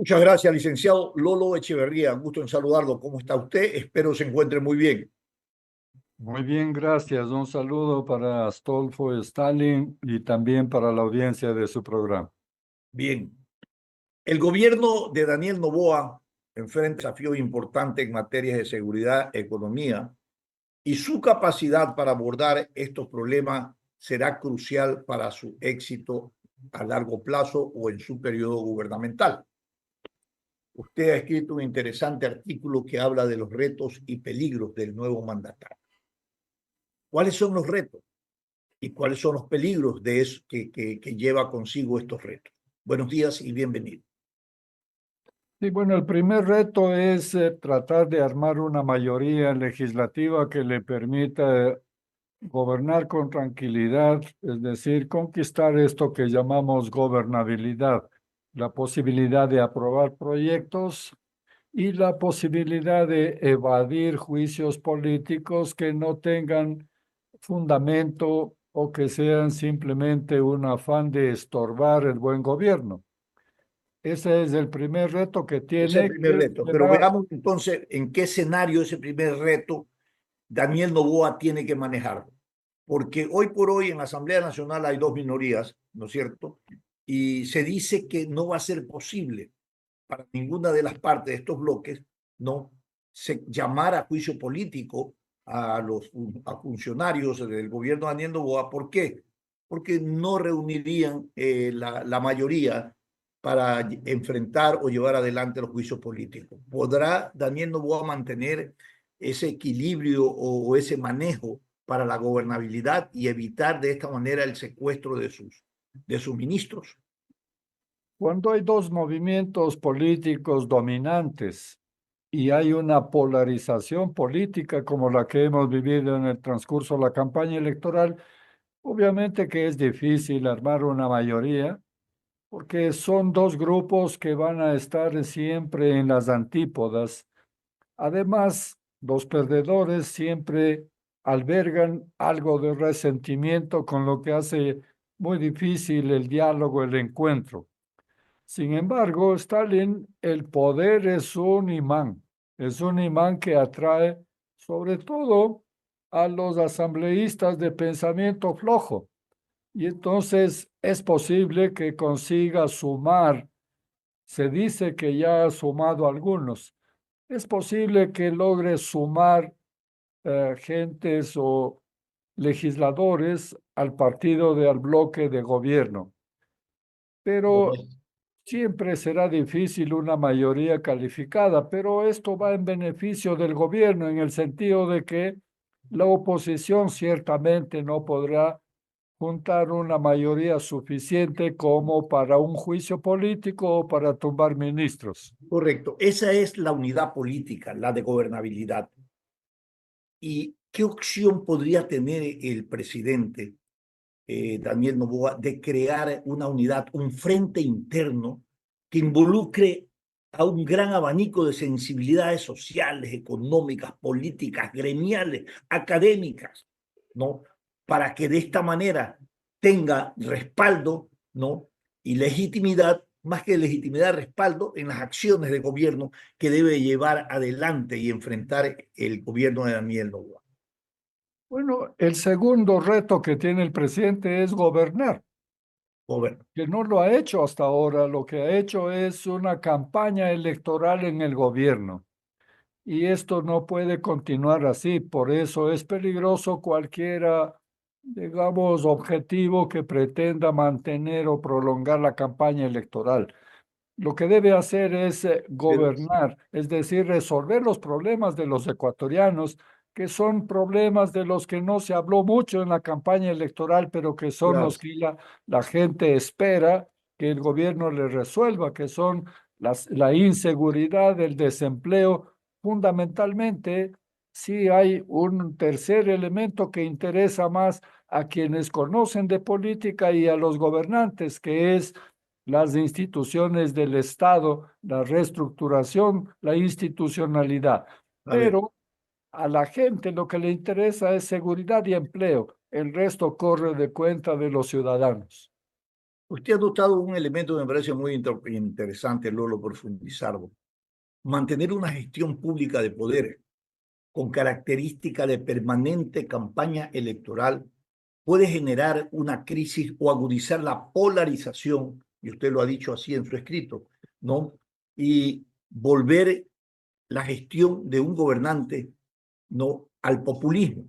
Muchas gracias, licenciado Lolo Echeverría. Gusto en saludarlo. ¿Cómo está usted? Espero se encuentre muy bien. Muy bien, gracias. Un saludo para Astolfo Stalin y también para la audiencia de su programa. Bien. El gobierno de Daniel Noboa enfrenta un desafío importante en materias de seguridad, economía, y su capacidad para abordar estos problemas será crucial para su éxito a largo plazo o en su periodo gubernamental. Usted ha escrito un interesante artículo que habla de los retos y peligros del nuevo mandatario. ¿Cuáles son los retos y cuáles son los peligros de eso que lleva consigo estos retos? Buenos días y bienvenido. Sí, bueno, el primer reto es tratar de armar una mayoría legislativa que le permita gobernar con tranquilidad, es decir, conquistar esto que llamamos gobernabilidad, la posibilidad de aprobar proyectos y la posibilidad de evadir juicios políticos que no tengan fundamento o que sean simplemente un afán de estorbar el buen gobierno. Ese es el primer reto que Es el tiene, primer que reto, pero será, veamos entonces en qué escenario ese primer reto Daniel Noboa tiene que manejarlo. Porque hoy por hoy en la Asamblea Nacional hay dos minorías, ¿no es cierto? Y se dice que no va a ser posible para ninguna de las partes de estos bloques no llamar a juicio político a funcionarios del gobierno de Daniel Noboa. ¿Por qué? Porque no reunirían la mayoría para enfrentar o llevar adelante los juicios políticos. ¿Podrá Daniel Noboa mantener ese equilibrio o ese manejo para la gobernabilidad y evitar de esta manera el secuestro de sus ministros? cuando hay dos movimientos políticos dominantes y hay una polarización política como la que hemos vivido en el transcurso de la campaña electoral, obviamente que es difícil armar una mayoría porque son dos grupos que van a estar siempre en las antípodas. Además, los perdedores siempre albergan algo de resentimiento, con lo que hace muy difícil el diálogo, el encuentro. Sin embargo, Stalin, el poder es un imán que atrae sobre todo a los asambleístas de pensamiento flojo. Y entonces es posible que consiga sumar, se dice que ya ha sumado algunos, es posible que logre sumar gentes o legisladores al partido al bloque de gobierno, pero siempre será difícil una mayoría calificada, pero esto va en beneficio del gobierno en el sentido de que la oposición ciertamente no podrá juntar una mayoría suficiente como para un juicio político o para tumbar ministros. Correcto, esa es la unidad política, la de gobernabilidad. ¿Y qué opción podría tener el presidente Daniel Noboa de crear una unidad, un frente interno que involucre a un gran abanico de sensibilidades sociales, económicas, políticas, gremiales, académicas, ¿no? Para que de esta manera tenga respaldo, ¿no? Y legitimidad, más que legitimidad, respaldo en las acciones de gobierno que debe llevar adelante y enfrentar el gobierno de Daniel Noboa. Bueno, el segundo reto que tiene el presidente es gobernar, Gobierno. que no lo ha hecho hasta ahora. Lo que ha hecho es una campaña electoral en el gobierno. Y esto no puede continuar así. Por eso es peligroso cualquiera, digamos, objetivo que pretenda mantener o prolongar la campaña electoral. Lo que debe hacer es gobernar, es decir, resolver los problemas de los ecuatorianos, que son problemas de los que no se habló mucho en la campaña electoral, pero que son Claro, los que la gente espera que el gobierno le resuelva, que son la inseguridad, el desempleo. Fundamentalmente, sí hay un tercer elemento que interesa más a quienes conocen de política y a los gobernantes, que es las instituciones del Estado, la reestructuración, la institucionalidad. a ver. Pero a la gente lo que le interesa es seguridad y empleo. El resto corre de cuenta de los ciudadanos. Usted ha notado un elemento que me parece muy interesante, Lolo, profundizarlo. Mantener una gestión pública de poder con característica de permanente campaña electoral puede generar una crisis o agudizar la polarización, y usted lo ha dicho así en su escrito, ¿no? Y volver la gestión de un gobernante, ¿no?, al populismo,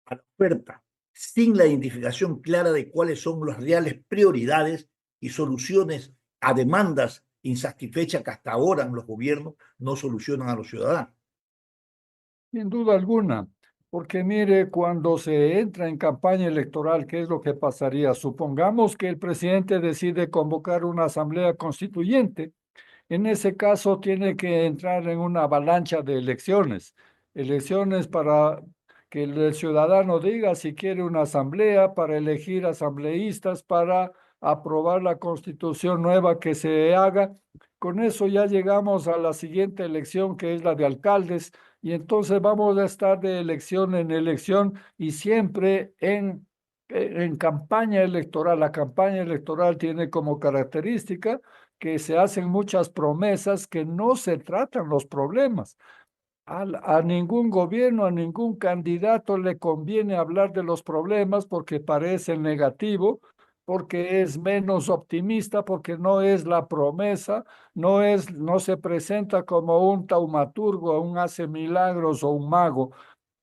a la oferta, sin la identificación clara de cuáles son las reales prioridades y soluciones a demandas insatisfechas que hasta ahora los gobiernos no solucionan a los ciudadanos. Sin duda alguna, porque mire, cuando se entra en campaña electoral, ¿qué es lo que pasaría? Supongamos que el presidente decide convocar una asamblea constituyente. En ese caso tiene que entrar en una avalancha de elecciones, elecciones para que el ciudadano diga si quiere una asamblea, para elegir asambleístas, para aprobar la constitución nueva que se haga. Con eso ya llegamos a la siguiente elección, que es la de alcaldes, y entonces vamos a estar de elección en elección y siempre en campaña electoral. La campaña electoral tiene como característica que se hacen muchas promesas que no se tratan los problemas. A ningún gobierno, a ningún candidato le conviene hablar de los problemas porque parece negativo, porque es menos optimista, porque no es la promesa, no se presenta como un taumaturgo, un hace milagros o un mago.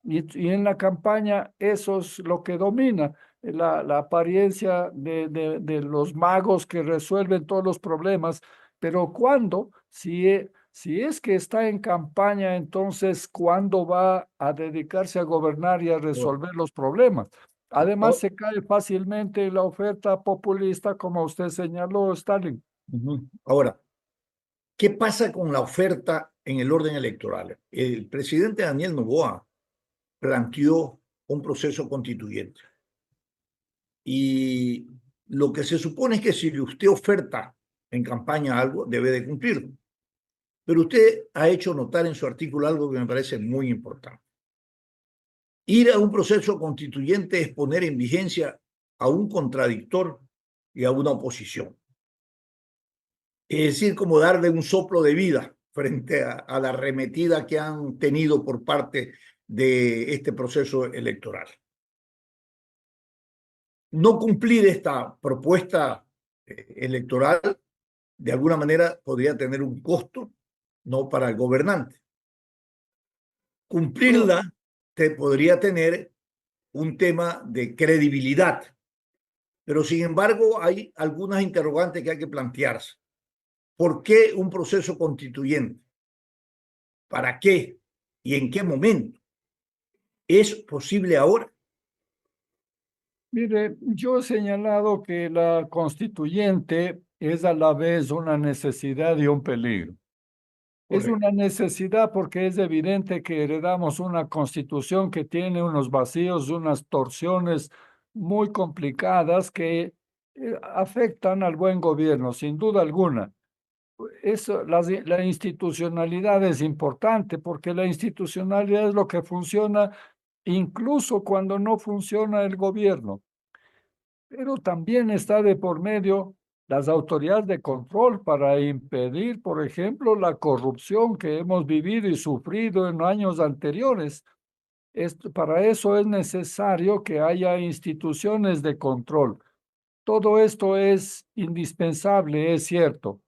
Y en la campaña eso es lo que domina, la apariencia de los magos que resuelven todos los problemas, pero ¿cuándo? Si es que está en campaña, entonces ¿cuándo va a dedicarse a gobernar y a Ahora, resolver los problemas? Además, se cae fácilmente en la oferta populista, como usted señaló, Stalin. ahora, ¿qué pasa con la oferta en el orden electoral? El presidente Daniel Noboa planteó un proceso constituyente y lo que se supone es que si usted oferta en campaña algo, debe de cumplirlo. Pero usted ha hecho notar en su artículo algo que me parece muy importante. Ir a un proceso constituyente es poner en vigencia a un contradictor y a una oposición. Es decir, como darle un soplo de vida frente a la arremetida que han tenido por parte de este proceso electoral. No cumplir esta propuesta electoral de alguna manera podría tener un costo, no para el gobernante. Pero, Cumplirla podría tener un tema de credibilidad, pero sin embargo hay algunas interrogantes que hay que plantearse. ¿Por qué un proceso constituyente? ¿Para qué? ¿Y en qué momento? ¿Es posible ahora? mire, yo he señalado que la constituyente es a la vez una necesidad y un peligro. Es Correcto. una necesidad porque es evidente que heredamos una constitución que tiene unos vacíos, unas torsiones muy complicadas que afectan al buen gobierno, sin duda alguna. La institucionalidad es importante porque la institucionalidad es lo que funciona incluso cuando no funciona el gobierno, pero también está de por medio las autoridades de control para impedir, por ejemplo, la corrupción que hemos vivido y sufrido en años anteriores. Para eso es necesario que haya instituciones de control. Todo esto es indispensable, es cierto,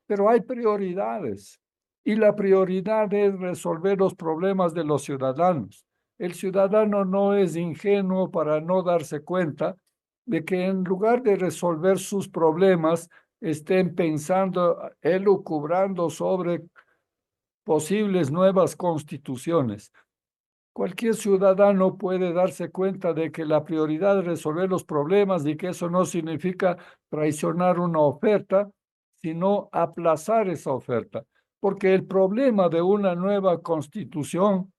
pero hay prioridades y la prioridad es resolver los problemas de los ciudadanos. El ciudadano no es ingenuo para no darse cuenta de que en lugar de resolver sus problemas, estén pensando, elucubrando sobre posibles nuevas constituciones. Cualquier ciudadano puede darse cuenta de que la prioridad es resolver los problemas y que eso no significa traicionar una oferta, sino aplazar esa oferta. Porque el problema de una nueva constitución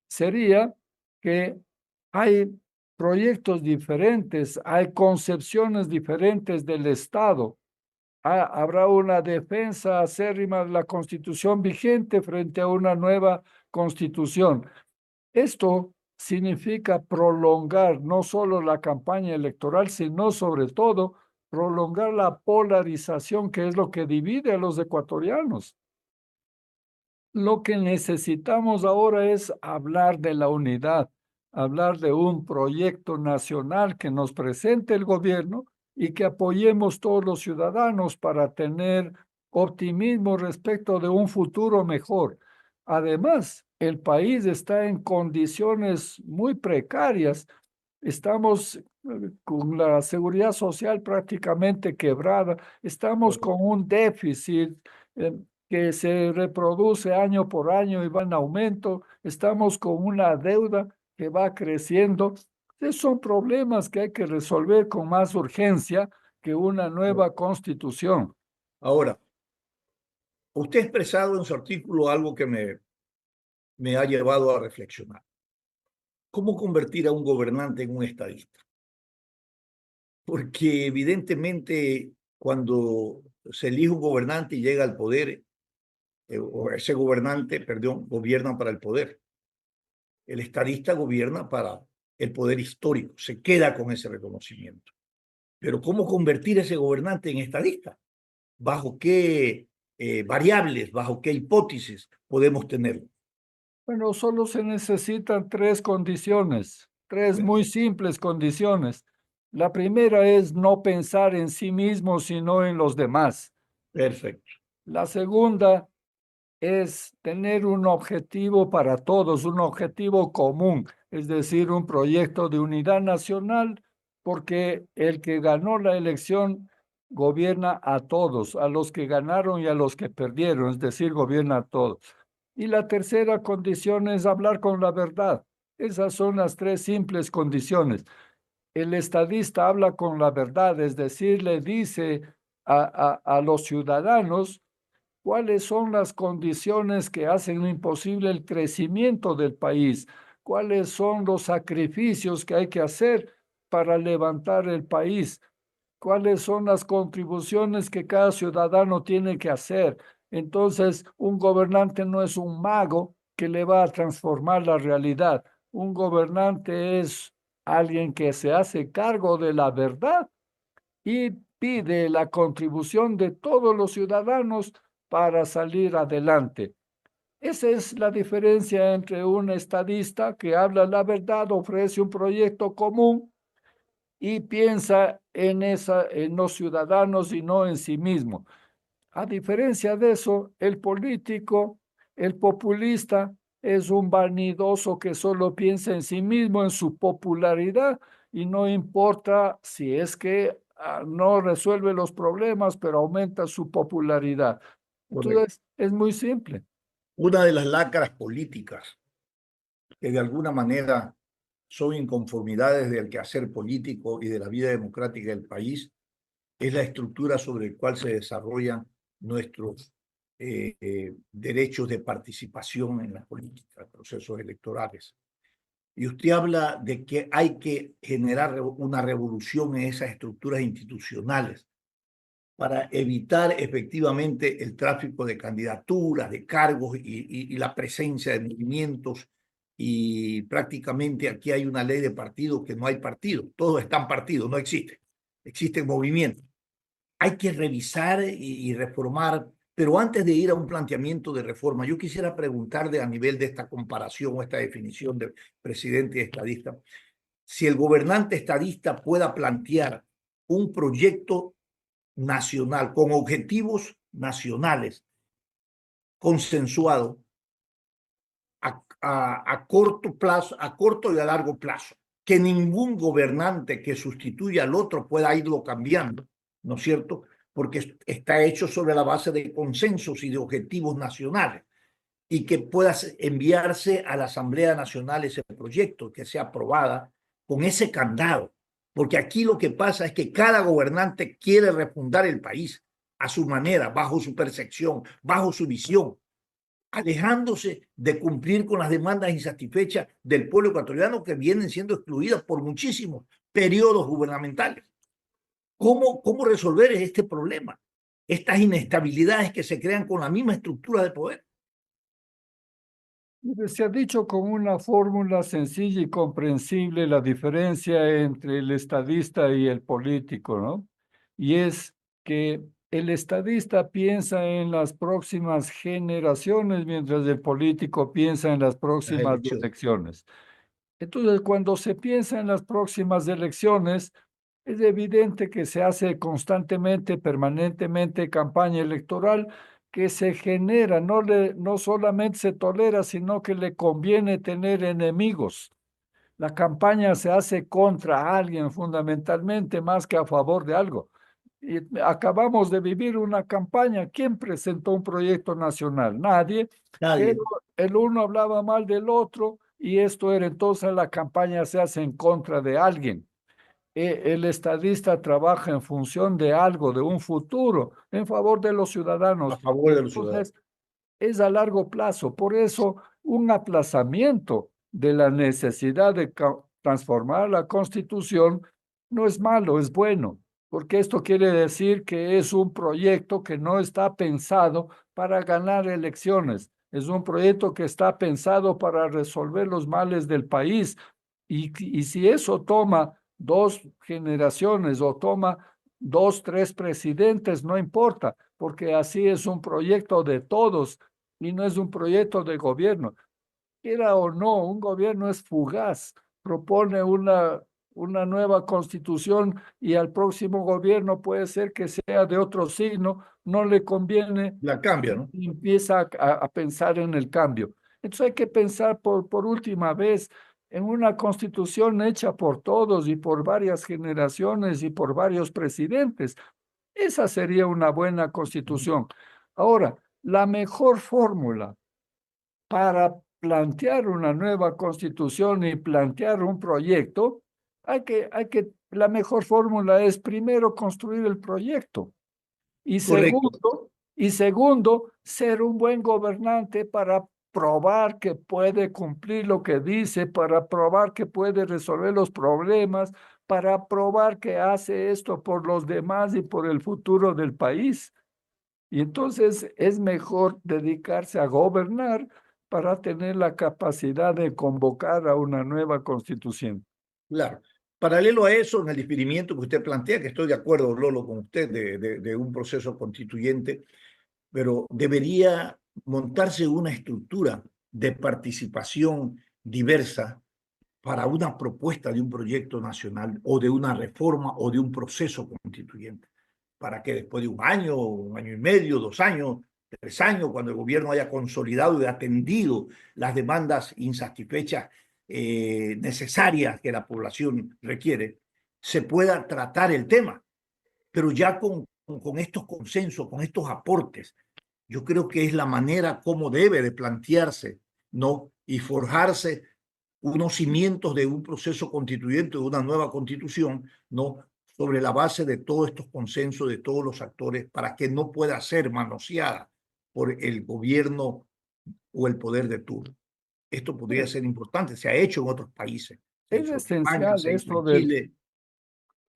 sería que hay proyectos diferentes, hay concepciones diferentes del Estado. Habrá una defensa acérrima de la constitución vigente frente a una nueva constitución. Esto significa prolongar no solo la campaña electoral, sino sobre todo prolongar la polarización, que es lo que divide a los ecuatorianos. Lo que necesitamos ahora es hablar de la unidad, hablar de un proyecto nacional que nos presente el gobierno y que apoyemos todos los ciudadanos para tener optimismo respecto de un futuro mejor. Además, el país está en condiciones muy precarias. Estamos con la seguridad social prácticamente quebrada, estamos con un déficit eh, que se reproduce año por año y va en aumento, estamos con una deuda que va creciendo. Esos son problemas que hay que resolver con más urgencia que una nueva constitución. Ahora, usted ha expresado en su artículo algo que me ha llevado a reflexionar. ¿Cómo convertir a un gobernante en un estadista? Porque evidentemente cuando se elige un gobernante y llega al poder, o ese gobernante, perdón, gobierna para el poder. El estadista gobierna para el poder histórico, se queda con ese reconocimiento. Pero ¿cómo convertir a ese gobernante en estadista? ¿Bajo qué variables, bajo qué hipótesis podemos tenerlo? Bueno, solo se necesitan tres condiciones, tres muy simples condiciones. La primera es no pensar en sí mismo, sino en los demás. Perfecto. La segunda es tener un objetivo para todos, un objetivo común, es decir, un proyecto de unidad nacional, porque el que ganó la elección gobierna a todos, a los que ganaron y a los que perdieron, es decir, gobierna a todos. Y la tercera condición es hablar con la verdad. Esas son las tres simples condiciones. El estadista habla con la verdad, es decir, le dice a los ciudadanos cuáles son las condiciones que hacen imposible el crecimiento del país, cuáles son los sacrificios que hay que hacer para levantar el país, cuáles son las contribuciones que cada ciudadano tiene que hacer. Entonces, un gobernante no es un mago que le va a transformar la realidad. Un gobernante es alguien que se hace cargo de la verdad y pide la contribución de todos los ciudadanos para salir adelante. Esa es la diferencia entre un estadista que habla la verdad, ofrece un proyecto común y piensa en los ciudadanos y no en sí mismo. A diferencia de eso, el político, el populista, es un vanidoso que solo piensa en sí mismo, en su popularidad, y no importa si es que no resuelve los problemas, pero aumenta su popularidad. Correcto. Entonces, es muy simple. Una de las lacras políticas que de alguna manera son inconformidades del quehacer político y de la vida democrática del país es la estructura sobre la cual se desarrollan nuestros derechos de participación en la política, procesos electorales. Y usted habla de que hay que generar una revolución en esas estructuras institucionales para evitar efectivamente el tráfico de candidaturas, de cargos y la presencia de movimientos. Y prácticamente aquí hay una ley de partido que no hay partido, todos están partidos, no existe, existen movimientos. Hay que revisar y reformar, pero antes de ir a un planteamiento de reforma, yo quisiera preguntarle a nivel de esta comparación o esta definición de presidente y estadista, si el gobernante estadista pueda plantear un proyecto nacional con objetivos nacionales consensuado a corto plazo, a corto y a largo plazo, que ningún gobernante que sustituya al otro pueda irlo cambiando, ¿no es cierto? Porque está hecho sobre la base de consensos y de objetivos nacionales y que pueda enviarse a la Asamblea Nacional ese proyecto, que sea aprobada con ese candado. Porque aquí lo que pasa es que cada gobernante quiere refundar el país a su manera, bajo su percepción, bajo su visión, alejándose de cumplir con las demandas insatisfechas del pueblo ecuatoriano que vienen siendo excluidas por muchísimos periodos gubernamentales. ¿Cómo resolver este problema? Estas inestabilidades que se crean con la misma estructura de poder. Se ha dicho con una fórmula sencilla y comprensible la diferencia entre el estadista y el político, ¿no? y es que el estadista piensa en las próximas generaciones, mientras el político piensa en las las próximas elecciones. elecciones. Entonces, cuando se piensa en las próximas elecciones, es evidente que se hace constantemente, permanentemente campaña electoral que se genera, no solamente se tolera, sino que le conviene tener enemigos. La campaña se hace contra alguien fundamentalmente más que a favor de algo. Y acabamos de vivir una campaña. ¿Quién presentó un proyecto nacional? Nadie, pero Nadie. el uno hablaba mal del otro y esto era entonces la campaña se hace en contra de alguien. El estadista trabaja en función de algo, de un futuro, en favor de los A ciudadanos. favor de los ciudadanos. Entonces, es a largo plazo. Por eso, un aplazamiento de la necesidad de transformar la Constitución no es malo, es bueno, porque esto quiere decir que es un proyecto que no está pensado para ganar elecciones, es un proyecto que está pensado para resolver los males del país. Y si eso toma dos generaciones o toma dos, tres presidentes, no importa, porque así es un proyecto de todos y no es un proyecto de gobierno. Quiera o no, un gobierno es fugaz, propone una nueva constitución y al próximo gobierno puede ser que sea de otro signo, no le conviene La cambia, ¿no? y empieza a pensar en el cambio. Entonces hay que pensar por última vez en una constitución hecha por todos y por varias generaciones y por varios presidentes. Esa sería una buena constitución. Ahora, la mejor fórmula para plantear una nueva constitución y plantear un proyecto, la mejor fórmula es primero construir el proyecto Correcto. y segundo, ser un buen gobernante para probar que puede cumplir lo que dice, para probar que puede resolver los problemas, para probar que hace esto por los demás y por el futuro del país. Y entonces es mejor dedicarse a gobernar para tener la capacidad de convocar a una nueva constitución. Claro. Paralelo a eso, en el diferimiento que usted plantea, que estoy de acuerdo, Lolo, con usted, de un proceso constituyente, pero debería montarse una estructura de participación diversa para una propuesta de un proyecto nacional o de una reforma o de un proceso constituyente, para que después de un año y medio, 2 años, 3 años, cuando el gobierno haya consolidado y atendido las demandas insatisfechas necesarias que la población requiere, se pueda tratar el tema, pero ya con estos consensos, con estos aportes. Yo creo que es la manera como debe de plantearse, ¿no? Y forjarse unos cimientos de un proceso constituyente, de una nueva constitución, ¿no? Sobre la base de todos estos consensos de todos los actores para que no pueda ser manoseada por el gobierno o el poder de turno. Esto podría ser importante, se ha hecho en otros países, se ha Es hecho en España, esencial se hizo en Chile.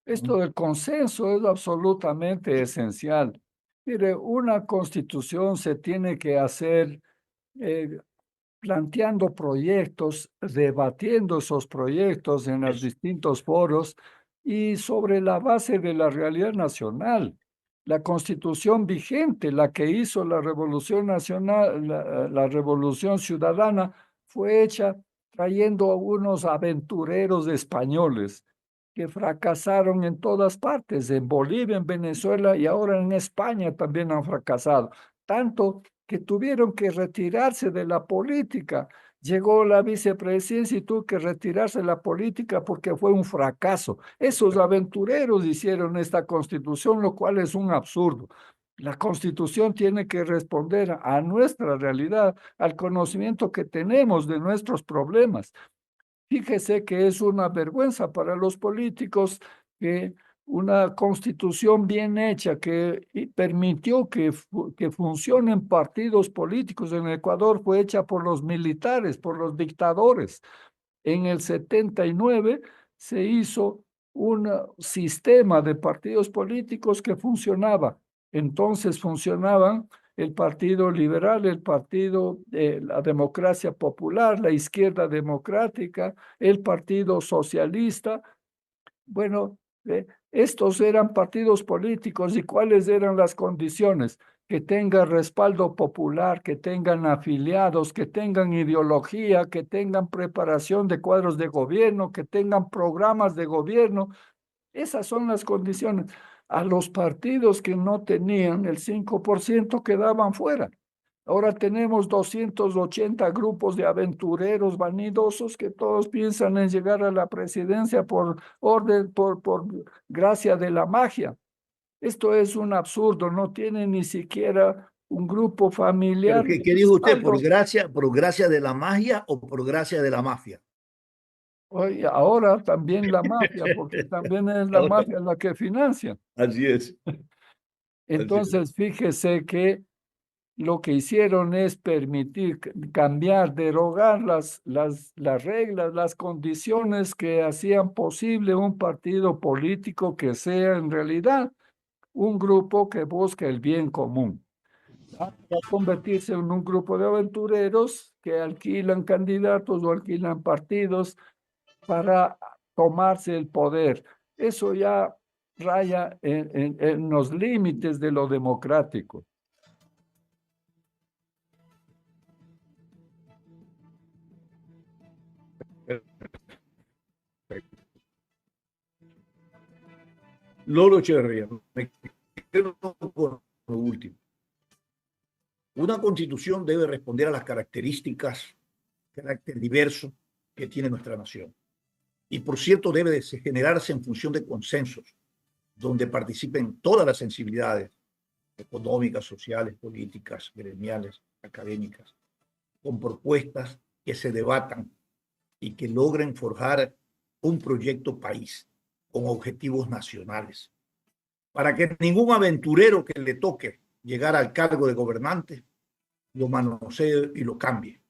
esto del consenso, es absolutamente esencial. Mire, una constitución se tiene que hacer eh, planteando proyectos, debatiendo esos proyectos en los Eso, distintos foros y sobre la base de la realidad nacional. La constitución vigente, la que hizo la Revolución Nacional, la Revolución Ciudadana, fue hecha trayendo a unos aventureros españoles que fracasaron en todas partes, en Bolivia, en Venezuela y ahora en España también han fracasado. Tanto que tuvieron que retirarse de la política. Llegó la vicepresidencia y tuvo que retirarse de la política porque fue un fracaso. Esos aventureros hicieron esta constitución, lo cual es un absurdo. La constitución tiene que responder a nuestra realidad, al conocimiento que tenemos de nuestros problemas. Fíjese que es una vergüenza para los políticos que una constitución bien hecha que permitió que funcionen partidos políticos en Ecuador fue hecha por los militares, por los dictadores. En el 79 se hizo un sistema de partidos políticos que funcionaba. Entonces funcionaban el Partido Liberal, el Partido de la Democracia Popular, la Izquierda Democrática, el Partido Socialista. Bueno, Estos eran partidos políticos. ¿Y cuáles eran las condiciones? Que tengan respaldo popular, que tengan afiliados, que tengan ideología, que tengan preparación de cuadros de gobierno, que tengan programas de gobierno. Esas son las condiciones. A los partidos que no tenían el 5% quedaban fuera. Ahora tenemos 280 grupos de aventureros vanidosos que todos piensan en llegar a la presidencia por orden, por gracia de la magia. Esto es un absurdo, no tiene ni siquiera un grupo Pero familiar de ¿qué dijo usted? respaldo. Por gracia de la magia o por gracia de la mafia? Oye, ahora también la mafia, porque también es la Ahora, mafia la que financia. así es, así es. Entonces, fíjese que lo que hicieron es permitir cambiar, derogar las reglas, las condiciones que hacían posible un partido político que sea en realidad un grupo que busca el bien común. Va a convertirse en un grupo de aventureros que alquilan candidatos o alquilan partidos para tomarse el poder. Eso ya raya en los límites de lo democrático. Lolo Echeverría, me quedo con lo último. Una constitución debe responder a las características, carácter diverso que tiene nuestra nación. Y por cierto, debe de generarse en función de consensos, donde participen todas las sensibilidades económicas, sociales, políticas, gremiales, académicas, con propuestas que se debatan y que logren forjar un proyecto país con objetivos nacionales, para que ningún aventurero que le toque llegar al cargo de gobernante lo manosee y lo cambie,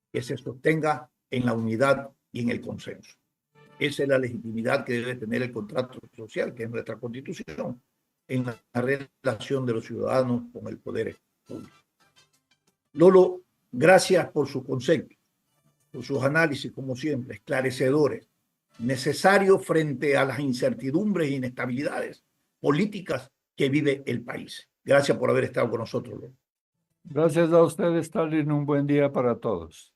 que se sostenga en la unidad y en el consenso. Esa es la legitimidad que debe tener el contrato social, que es nuestra constitución, en la relación de los ciudadanos con el poder público. Lolo, gracias por sus conceptos, por sus análisis, como siempre, esclarecedores, necesarios frente a las incertidumbres e inestabilidades políticas que vive el país. Gracias por haber estado con nosotros, Lolo. Gracias a ustedes, Stalin. Un buen día para todos.